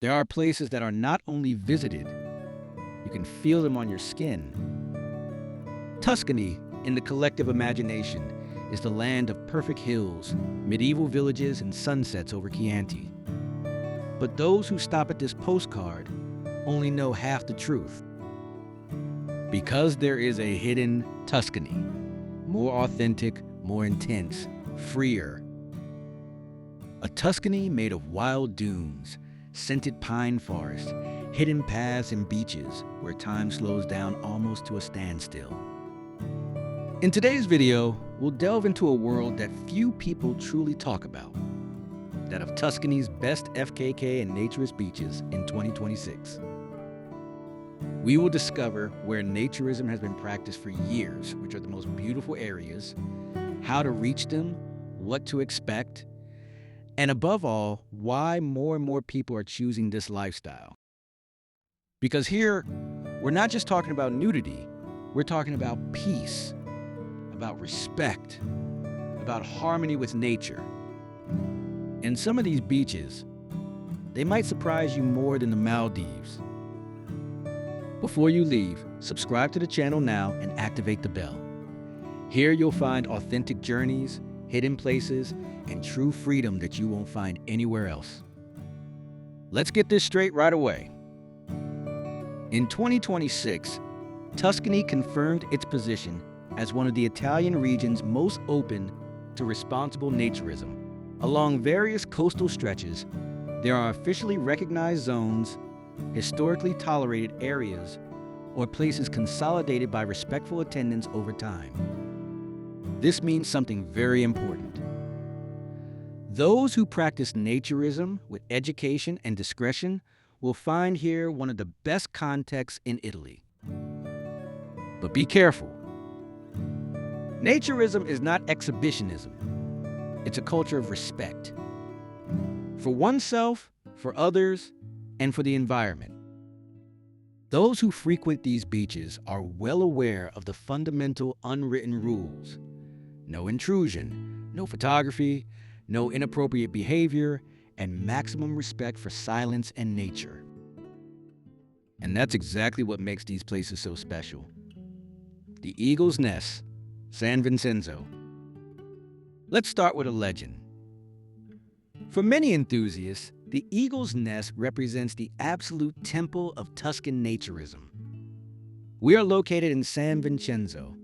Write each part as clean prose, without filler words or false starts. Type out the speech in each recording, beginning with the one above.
There are places that are not only visited, you can feel them on your skin. Tuscany, in the collective imagination, is the land of perfect hills, medieval villages, and sunsets over Chianti. But those who stop at this postcard only know half the truth. Because there is a hidden Tuscany, more authentic, more intense, freer. A Tuscany made of wild dunes, scented pine forests, hidden paths and beaches where time slows down almost to a standstill. In today's video, we'll delve into a world that few people truly talk about, that of Tuscany's best FKK and naturist beaches in 2026. We will discover where naturism has been practiced for years, which are the most beautiful areas, how to reach them, what to expect, and above all, why more and more people are choosing this lifestyle. Because here, we're not just talking about nudity, we're talking about peace, about respect, about harmony with nature. And some of these beaches, they might surprise you more than the Maldives. Before you leave, subscribe to the channel now and activate the bell. Here you'll find authentic journeys, hidden places, and true freedom that you won't find anywhere else. Let's get this straight right away. In 2026, Tuscany confirmed its position as one of the Italian regions most open to responsible naturism. Along various coastal stretches, there are officially recognized zones, historically tolerated areas, or places consolidated by respectful attendance over time. This means something very important. Those who practice naturism with education and discretion will find here one of the best contexts in Italy. But be careful. Naturism is not exhibitionism. It's a culture of respect. For oneself, for others, and for the environment. Those who frequent these beaches are well aware of the fundamental unwritten rules. No intrusion, no photography, no inappropriate behavior, and maximum respect for silence and nature. And that's exactly what makes these places so special. The Eagle's Nest, San Vincenzo. Let's start with a legend. For many enthusiasts, the Eagle's Nest represents the absolute temple of Tuscan naturism. We are located in San Vincenzo,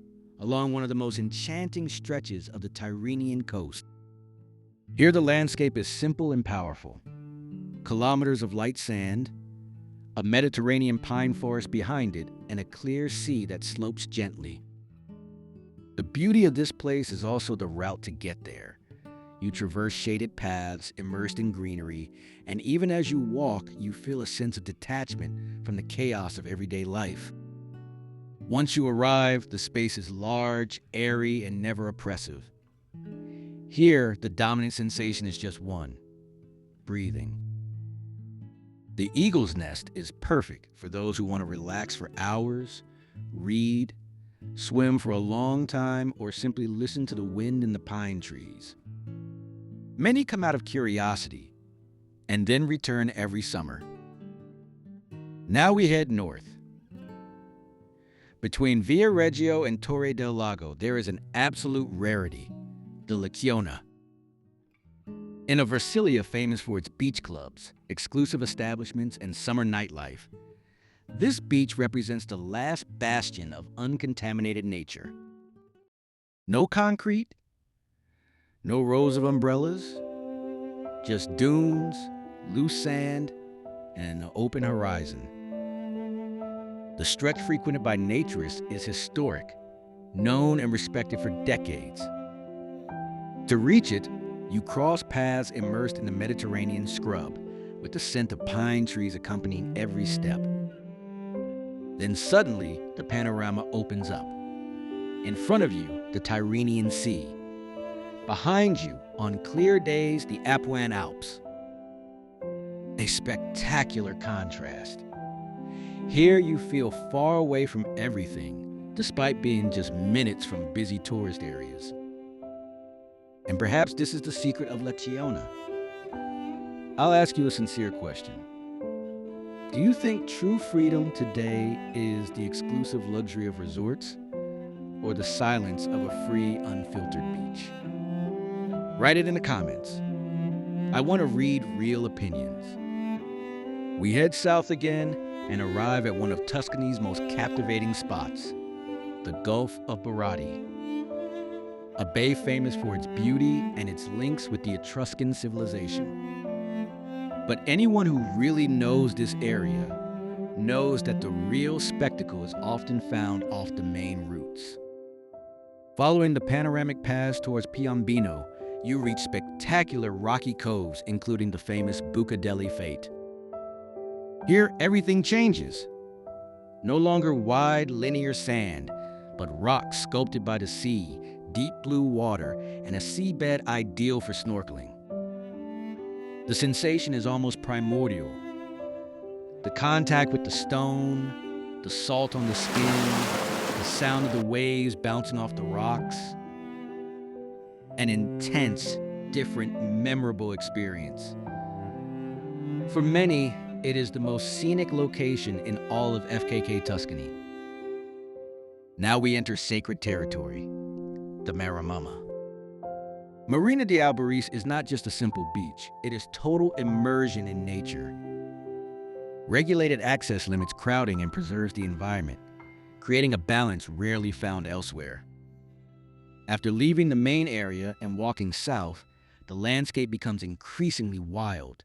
along one of the most enchanting stretches of the Tyrrhenian coast. Here the landscape is simple and powerful. Kilometers of light sand, a Mediterranean pine forest behind it, and a clear sea that slopes gently. The beauty of this place is also the route to get there. You traverse shaded paths, immersed in greenery, and even as you walk, you feel a sense of detachment from the chaos of everyday life. Once you arrive, the space is large, airy, and never oppressive. Here, the dominant sensation is just one: breathing. The Eagle's Nest is perfect for those who want to relax for hours, read, swim for a long time, or simply listen to the wind in the pine trees. Many come out of curiosity and then return every summer. Now we head north. Between Viareggio and Torre del Lago, there is an absolute rarity, the Lecciona. In a Versilia famous for its beach clubs, exclusive establishments, and summer nightlife, this beach represents the last bastion of uncontaminated nature. No concrete, no rows of umbrellas, just dunes, loose sand, and an open horizon. The stretch frequented by naturists is historic, known and respected for decades. To reach it, you cross paths immersed in the Mediterranean scrub, with the scent of pine trees accompanying every step. Then suddenly, the panorama opens up. In front of you, the Tyrrhenian Sea. Behind you, on clear days, the Apuan Alps. A spectacular contrast. Here you feel far away from everything, despite being just minutes from busy tourist areas. And perhaps this is the secret of Lecciona. I'll ask you a sincere question. Do you think true freedom today is the exclusive luxury of resorts or the silence of a free, unfiltered beach? Write it in the comments. I want to read real opinions. We head south again and arrive at one of Tuscany's most captivating spots, the Gulf of Baratti, a bay famous for its beauty and its links with the Etruscan civilization. But anyone who really knows this area knows that the real spectacle is often found off the main routes. Following the panoramic pass towards Piombino, you reach spectacular rocky coves, including the famous Buca delle. Here, everything changes. No longer wide, linear sand, but rocks sculpted by the sea, deep blue water, and a seabed ideal for snorkeling. The sensation is almost primordial. The contact with the stone, the salt on the skin, the sound of the waves bouncing off the rocks. An intense, different, memorable experience. For many, it is the most scenic location in all of FKK Tuscany. Now we enter sacred territory, the Maremma. Marina di Albarice is not just a simple beach, it is total immersion in nature. Regulated access limits crowding and preserves the environment, creating a balance rarely found elsewhere. After leaving the main area and walking south, the landscape becomes increasingly wild.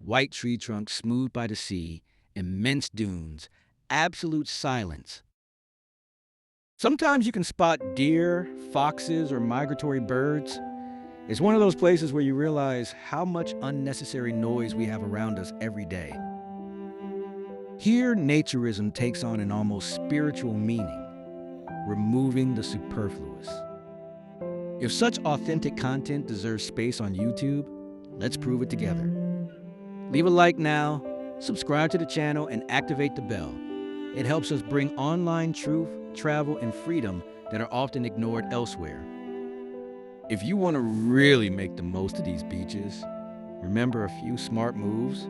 White tree trunks smoothed by the sea, immense dunes, absolute silence. Sometimes you can spot deer, foxes, or migratory birds. It's one of those places where you realize how much unnecessary noise we have around us every day. Here, naturism takes on an almost spiritual meaning, removing the superfluous. If such authentic content deserves space on YouTube, let's prove it together. Leave a like now, subscribe to the channel, and activate the bell. It helps us bring online truth, travel, and freedom that are often ignored elsewhere. If you want to really make the most of these beaches, remember a few smart moves.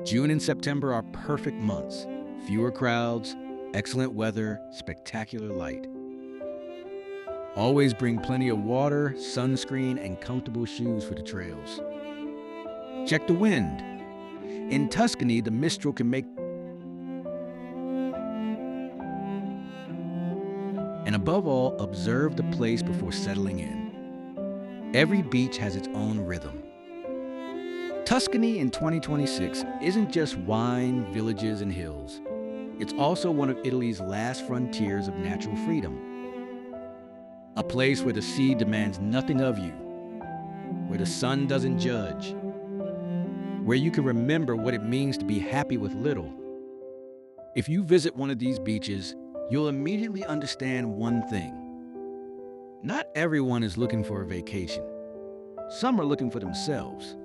June and September are perfect months. Fewer crowds, excellent weather, spectacular light. Always bring plenty of water, sunscreen, and comfortable shoes for the trails. Check the wind. In Tuscany, the mistral can make... And above all, observe the place before settling in. Every beach has its own rhythm. Tuscany in 2026 isn't just wine, villages, and hills. It's also one of Italy's last frontiers of natural freedom. A place where the sea demands nothing of you, where the sun doesn't judge, where you can remember what it means to be happy with little. If you visit one of these beaches, you'll immediately understand one thing. Not everyone is looking for a vacation. Some are looking for themselves.